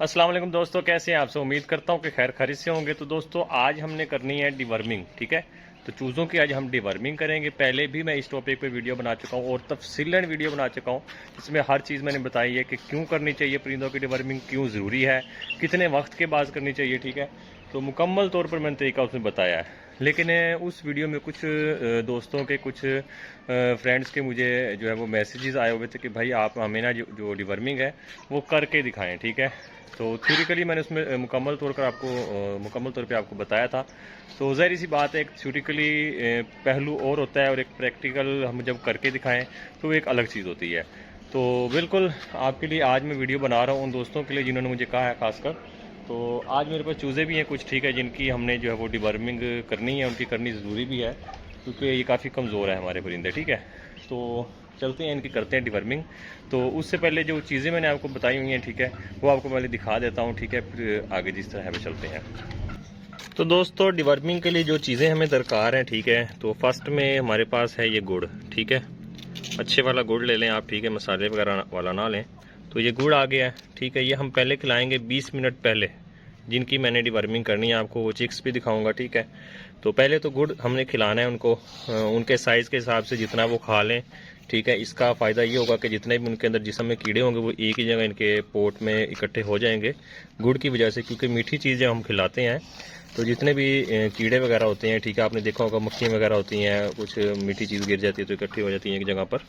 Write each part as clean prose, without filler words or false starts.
अस्सलाम वालेकुम दोस्तों, कैसे हैं आप सब। उम्मीद करता हूं कि खैर खैरियत से होंगे। तो दोस्तों आज हमने करनी है डिवर्मिंग, ठीक है। तो चूज़ों की आज हम डिवर्मिंग करेंगे। पहले भी मैं इस टॉपिक पे वीडियो बना चुका हूं और तफसीलन वीडियो बना चुका हूं, जिसमें हर चीज़ मैंने बताई है कि क्यों करनी चाहिए परिंदों की डिवर्मिंग, क्यों ज़रूरी है, कितने वक्त के बाद करनी चाहिए, ठीक है। तो मुकम्मल तौर पर मैंने तरीका उसमें बताया है। लेकिन उस वीडियो में कुछ दोस्तों के, कुछ फ्रेंड्स के मुझे जो है वो मैसेजेस आए हुए थे कि भाई आप हमें ना जो डिवर्मिंग है वो करके दिखाएं, ठीक है। तो थ्योरिकली मैंने उसमें मुकम्मल तौर पे आपको बताया था। तो ज़ाहिर सी बात है, एक थ्योरिकली पहलू और होता है और एक प्रैक्टिकल हम जब करके दिखाएं तो एक अलग चीज़ होती है। तो बिल्कुल आपके लिए आज मैं वीडियो बना रहा हूँ, उन दोस्तों के लिए जिन्होंने मुझे कहा है खासकर। तो आज मेरे पास चूज़े भी हैं कुछ, ठीक है, जिनकी हमने जो है वो डिवर्मिंग करनी है, उनकी करनी ज़रूरी भी है क्योंकि ये काफ़ी कमज़ोर है हमारे परिंदे, ठीक है। तो चलते हैं इनकी करते हैं डिवर्मिंग। तो उससे पहले जो चीज़ें मैंने आपको बताई हुई हैं, ठीक है, वो आपको पहले दिखा देता हूँ, ठीक है, फिर आगे जिस तरह है चलते हैं। तो दोस्तों डिवर्मिंग के लिए जो चीज़ें हमें दरकार हैं, ठीक है, तो फर्स्ट में हमारे पास है ये गुड़, ठीक है। अच्छे वाला गुड़ ले लें आप, ठीक है, मसाले वगैरह वाला ना लें। तो ये गुड़ आ गया है, ठीक है। ये हम पहले खिलाएंगे 20 मिनट पहले, जिनकी मैंने डिवर्मिंग करनी है, आपको वो चिक्स भी दिखाऊंगा, ठीक है। तो पहले तो गुड़ हमने खिलाना है उनको, उनके साइज़ के हिसाब से जितना वो खा लें, ठीक है। इसका फ़ायदा ये होगा कि जितने भी उनके अंदर जिस्म में कीड़े होंगे वो एक ही जगह इनके पोट में इकट्ठे हो जाएंगे गुड़ की वजह से, क्योंकि मीठी चीज़ें हम खिलाते हैं तो जितने भी कीड़े वगैरह होते हैं, ठीक है, आपने देखा होगा मक्खियाँ वगैरह होती हैं, कुछ मीठी चीज़ गिर जाती है तो इकट्ठी हो जाती है एक जगह पर।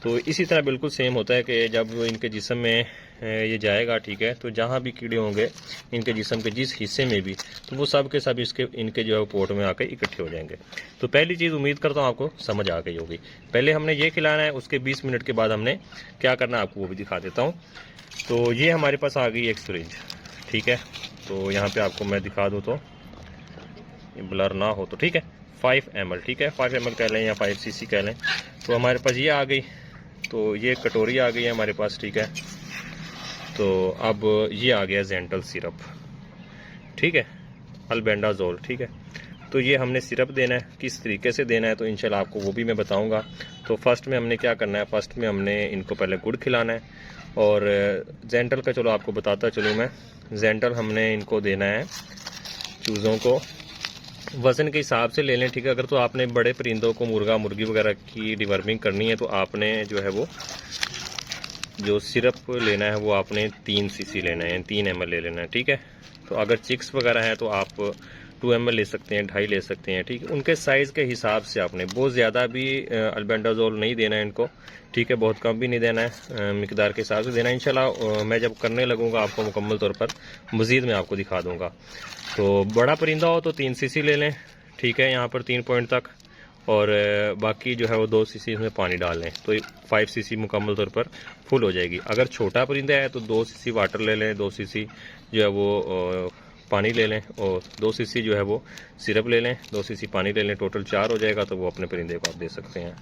तो इसी तरह बिल्कुल सेम होता है कि जब इनके जिस्म में ये जाएगा, ठीक है, तो जहाँ भी कीड़े होंगे इनके जिस्म के जिस हिस्से में भी, तो वो सब के सब इनके जो है पोट में आकर इकट्ठे हो जाएंगे। तो पहली चीज़ उम्मीद करता हूँ आपको समझ आ गई होगी। पहले हमने ये खिलाना है, उसके 20 मिनट के बाद हमने क्या करना है आपको वो भी दिखा देता हूँ। तो ये हमारे पास आ गई एक सिरिंज, ठीक है। तो यहाँ पर आपको मैं दिखा दूँ तो ब्लर ना हो तो, ठीक है, 5 ml, ठीक है, 5 ml कह लें या 5 cc कह लें। तो हमारे पास ये आ गई, तो ये कटोरी आ गई है हमारे पास, ठीक है। तो अब ये आ गया जेंटल सिरप, ठीक है, अल्बेंडाजोल, ठीक है। तो ये हमने सिरप देना है, किस तरीके से देना है तो इंशाल्लाह आपको वो भी मैं बताऊंगा। तो फर्स्ट में हमने क्या करना है, फर्स्ट में हमने इनको पहले गुड़ खिलाना है और जेंटल का चलो आपको बताता चलूँ मैं। जेंटल हमने इनको देना है चूज़ों को वज़न के हिसाब से ले लें, ठीक है। अगर तो आपने बड़े परिंदों को, मुर्गा मुर्गी वगैरह की डिवर्मिंग करनी है तो आपने जो है वो जो सिरप लेना है वो आपने 3 cc लेना है, 3 ml ले लेना है, ठीक है। तो अगर चिक्स वगैरह हैं तो आप 2 ml ले सकते हैं, 2.5 ले सकते हैं, ठीक है। उनके साइज़ के हिसाब से आपने बहुत ज़्यादा भी अल्बेंडाजोल नहीं देना है इनको, ठीक है, बहुत कम भी नहीं देना है, मिकदार के हिसाब से देना है। इंशाल्लाह मैं जब करने लगूँगा आपको मुकम्मल तौर पर मज़ीद मैं आपको दिखा दूँगा। तो बड़ा परिंदा हो तो 3 cc ले लें, ठीक है, यहाँ पर 3 पॉइंट तक, और बाकी जो है वो 2 cc इसमें पानी डाल लें तो 5 cc मुकम्मल तौर पर फुल हो जाएगी। अगर छोटा परिंदा है तो 2 cc वाटर ले लें, 2 cc जो है वो पानी ले लें और 2 cc जो है वो सिरप ले लें, 2 cc पानी ले लें, टोटल 4 हो जाएगा। तो वो अपने परिंदे को आप दे सकते हैं।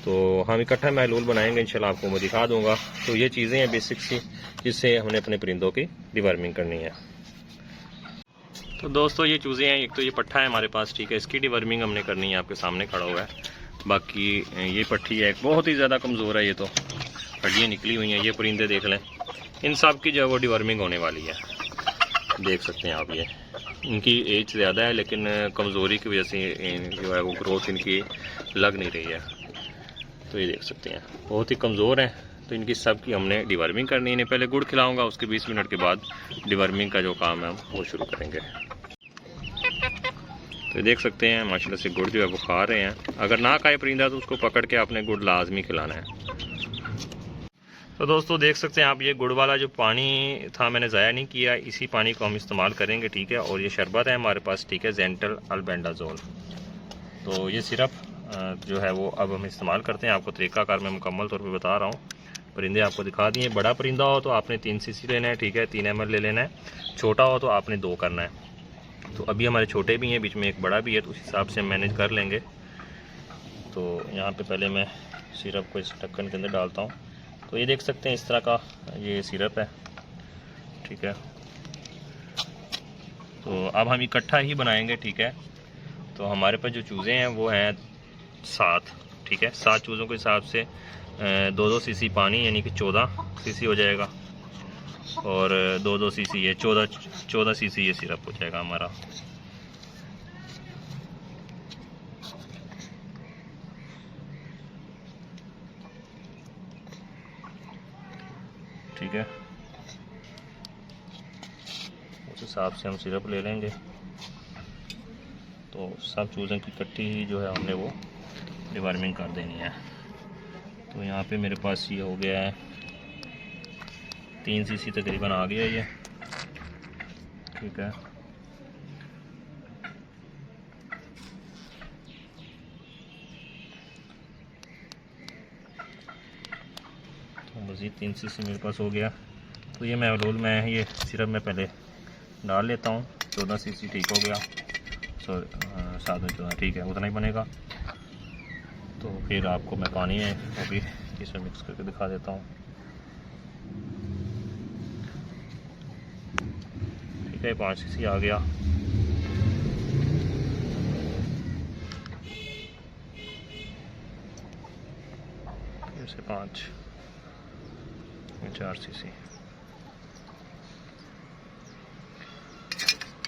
तो हम इकट्ठा महलूल बनाएंगे इंशाल्लाह, आपको मैं दिखा दूंगा। तो ये चीज़ें हैं बेसिक सी जिससे हमने अपने परिंदों की डिवर्मिंग करनी है। तो दोस्तों ये चूज़ें हैं, एक तो ये पट्ठा है हमारे पास, ठीक है, इसकी डिवर्मिंग हमने करनी है, आपके सामने खड़ा हुआ है। बाकी ये पट्टी है, बहुत ही ज़्यादा कमज़ोर है, ये तो हड्डियाँ निकली हुई हैं। ये परिंदे देख लें, इन सब की जो है वो डिवर्मिंग होने वाली है, देख सकते हैं आप। ये इनकी एज ज़्यादा है लेकिन कमज़ोरी की वजह से जो है वो ग्रोथ इनकी लग नहीं रही है। तो ये देख सकते हैं बहुत ही कमज़ोर हैं। तो इनकी सब की हमने डिवर्मिंग करनी है। इन्हें पहले गुड़ खिलाऊंगा, उसके 20 मिनट के बाद डिवर्मिंग का जो काम है हम वो शुरू करेंगे। तो देख सकते हैं माशाल्लाह से गुड़ जो है वो खा रहे हैं। अगर ना खाए परिंदा तो उसको पकड़ के आपने गुड़ लाजमी खिलाना है। तो दोस्तों देख सकते हैं आप, ये गुड़ वाला जो पानी था मैंने ज़ाया नहीं किया, इसी पानी को हम इस्तेमाल करेंगे, ठीक है। और ये शरबत है हमारे पास, ठीक है, जेंटल अल्बेंडाजोल। तो ये सिरप जो है वो अब हम इस्तेमाल करते हैं। आपको तरीक़ाकार मैं मुकम्मल तौर पे बता रहा हूँ। परिंदे आपको दिखा दिए। बड़ा परिंदा हो तो आपने 3 cc लेना है, ठीक है, 3 ml ले लेना है। छोटा हो तो आपने 2 करना है। तो अभी हमारे छोटे भी हैं, बीच में एक बड़ा भी है, तो उस हिसाब से हम मैनेज कर लेंगे। तो यहाँ पे पहले मैं सिरप को इस ढक्कन के अंदर डालता हूँ। तो ये देख सकते हैं इस तरह का ये सिरप है, ठीक है। तो अब हम इकट्ठा ही बनाएंगे, ठीक है। तो हमारे पास जो चूज़े हैं वो हैं 7, ठीक है। 7 चूज़ों के हिसाब से 2-2 cc पानी, यानी कि 14 cc हो जाएगा। और 2-2 सीसी ये 14 सीसी ये सिरप हो जाएगा हमारा। ठीक है, उस हिसाब से हम सिरप ले लेंगे। तो सब चूज़ों की इकट्ठी ही जो है हमने वो डिवर्मिंग कर देनी है। तो यहाँ पे मेरे पास ये हो गया है 3 सीसी तकरीबन आ गया ये। ठीक है, तो मज़ीद 3 सीसी मेरे पास हो गया। तो ये महलूल में ये सिरप में पहले डाल लेता हूँ। 14 सीसी ठीक हो गया, सॉरी 7 ठीक है, उतना ही बनेगा। तो फिर आपको मैं पानी है वो भी इसमें मिक्स करके दिखा देता हूँ। ठीक है, 5 सीसी आ गया। फिर से 5, 4 सीसी।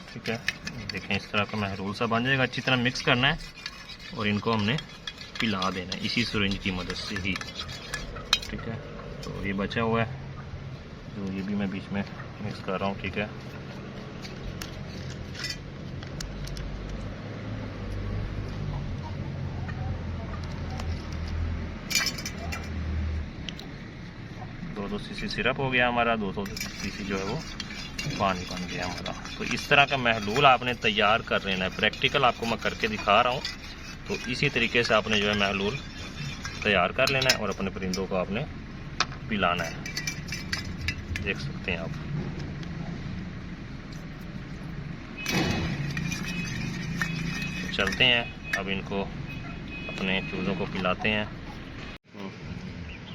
ठीक है, देखें इस तरह का महलूल सा बन जाएगा। अच्छी तरह मिक्स करना है और इनको हमने पिला देना है इसी सिरिंज की मदद से ही। ठीक है, तो ये बचा हुआ है जो ये भी मैं बीच में मिक्स कर रहा हूँ। ठीक है, दो सीसी सिरप हो गया हमारा, 200 सीसी जो है वो पानी बन गया हमारा। तो इस तरह का महलूल आपने तैयार कर लेना है। प्रैक्टिकल आपको मैं करके दिखा रहा हूँ। तो इसी तरीके से आपने जो है महलूल तैयार कर लेना है और अपने परिंदों को आपने पिलाना है। देख सकते हैं आप। तो चलते हैं अब इनको अपने चूज़ों को पिलाते हैं।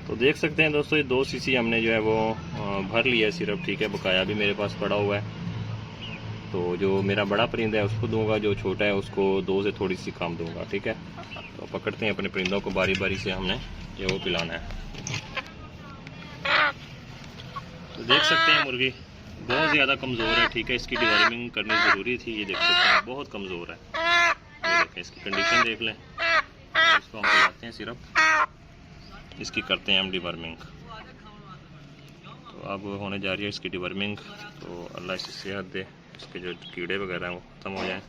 तो देख सकते हैं दोस्तों, ये 2 सीसी हमने जो है वो भर लिया है सिरप। ठीक है, बकाया भी मेरे पास पड़ा हुआ है। तो जो मेरा बड़ा परिंदा है उसको दूंगा, जो छोटा है उसको 2 से थोड़ी सी कम दूंगा। ठीक है, तो पकड़ते हैं अपने परिंदों को, बारी बारी से हमने ये वो पिलाना है। तो देख सकते हैं मुर्गी बहुत ज़्यादा कमज़ोर है। ठीक है, इसकी डिवर्मिंग करनी ज़रूरी थी। ये देख सकते हैं बहुत कमज़ोर है। ये देखें, इसकी कंडीशन देख लें। इसको हम पिलाते हैं सिरप, इसकी करते हैं हम डिवर्मिंग। तो अब होने जा रही है इसकी डिवर्मिंग। तो अल्लाह इसे सेहत दे, इसके जो कीड़े वगैरह हैं वो ख़त्म हो जाएं।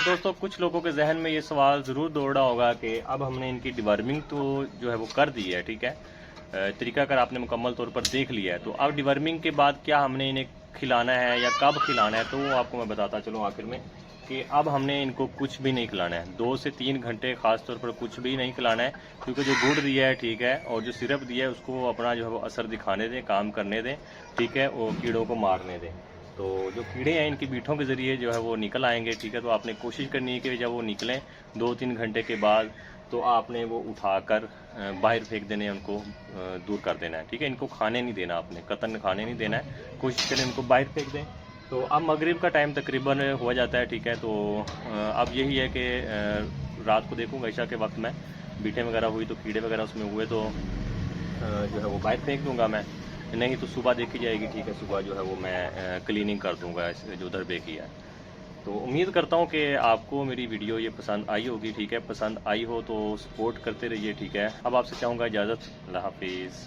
दोस्तों कुछ लोगों के जहन में ये सवाल ज़रूर दौड़ रहा होगा कि अब हमने इनकी डिवर्मिंग तो जो है वो कर दी है। ठीक है, तरीकाकार आपने मुकम्मल तौर पर देख लिया है। तो अब डिवर्मिंग के बाद क्या हमने इन्हें खिलाना है या कब खिलाना है, तो वो आपको मैं बताता चलूँ आखिर में कि अब हमने इनको कुछ भी नहीं खिलाना है। 2 से 3 घंटे ख़ास तौर पर कुछ भी नहीं खिलाना है, क्योंकि जो गुड़ दिया है, ठीक है, और जो सिरप दिया है उसको अपना जो है वो असर दिखाने दें, काम करने दें। ठीक है, वो कीड़ों को मारने दें। तो जो कीड़े हैं इनकी बीठों के ज़रिए जो है वो निकल आएंगे। ठीक है, तो आपने कोशिश करनी है कि जब वो निकलें 2-3 घंटे के बाद तो आपने वो उठाकर बाहर फेंक देने, उनको दूर कर देना है। ठीक है, इनको खाने नहीं देना, आपने कतन खाने नहीं देना है। कोशिश करें इनको बाहर फेंक दें। तो अब मगरिब का टाइम तकरीबन हो जाता है। ठीक है, तो अब यही है कि रात को देखूँगा ईशा के वक्त में बीठें वगैरह हुई तो कीड़े वगैरह उसमें हुए तो जो है वो बाहर फेंक दूँगा मैं, नहीं तो सुबह देखी जाएगी। ठीक है, सुबह जो है वो मैं क्लीनिंग कर दूँगा जो उधर बे किया है। तो उम्मीद करता हूँ कि आपको मेरी वीडियो ये पसंद आई होगी। ठीक है, पसंद आई हो तो सपोर्ट करते रहिए। ठीक है, अब आपसे चाहूँगा इजाज़त। अल्लाह हाफिज़।